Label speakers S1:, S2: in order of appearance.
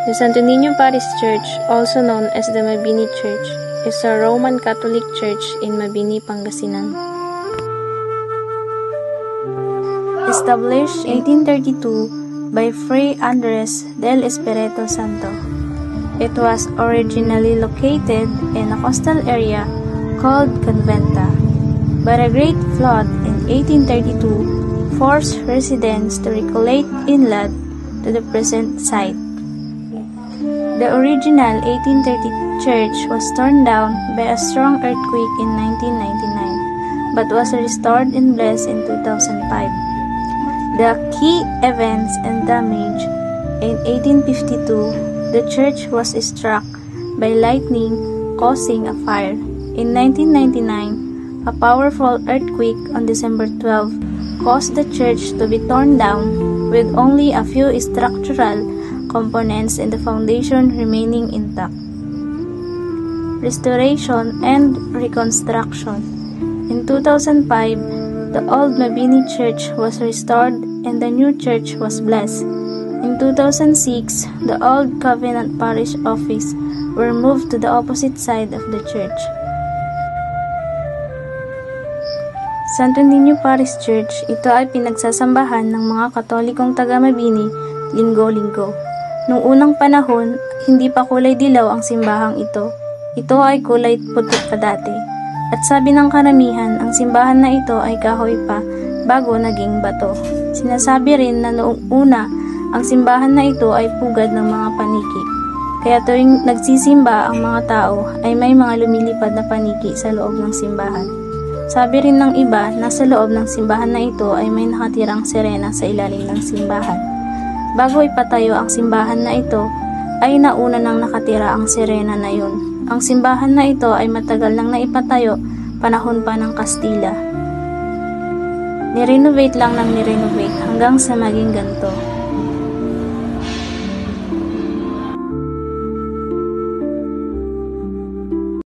S1: The Santo Niño Parish Church, also known as the Mabini Church, is a Roman Catholic church in Mabini, Pangasinan. Established 1832 by Fray Andres del Espiritu Santo. It was originally located in a coastal area called Conventa, but a great flood in 1832 forced residents to relocate inland to the present site. The original 1830 church was torn down by a strong earthquake in 1999, but was restored and blessed in 2005. The key events and damage: in 1852, the church was struck by lightning, causing a fire. In 1999, a powerful earthquake on December 12 caused the church to be torn down, with only a few structural components in the foundation remaining intact. Restoration and reconstruction. In 2005, the old Mabini Church was restored and the new church was blessed. In 2006, the old Covenant Parish Office were moved to the opposite side of the church. Santo Niño Parish Church, ito ay pinagsasambahan ng mga Katolikong taga-Mabini linggo-linggo. Noong unang panahon, hindi pa kulay dilaw ang simbahang ito. Ito ay kulay puti pa dati. At sabi ng karamihan, ang simbahan na ito ay kahoy pa bago naging bato. Sinasabi rin na noong una, ang simbahan na ito ay pugad ng mga paniki. Kaya tuwing nagsisimba ang mga tao ay may mga lumilipad na paniki sa loob ng simbahan. Sabi rin ng iba na sa loob ng simbahan na ito ay may nakatirang sirena sa ilalim ng simbahan. Bago ipatayo ang simbahan na ito, ay nauna nang nakatira ang sirena na yun. Ang simbahan na ito ay matagal nang naipatayo, panahon pa ng Kastila. Nirenovate lang ng nirenovate hanggang sa maging ganito.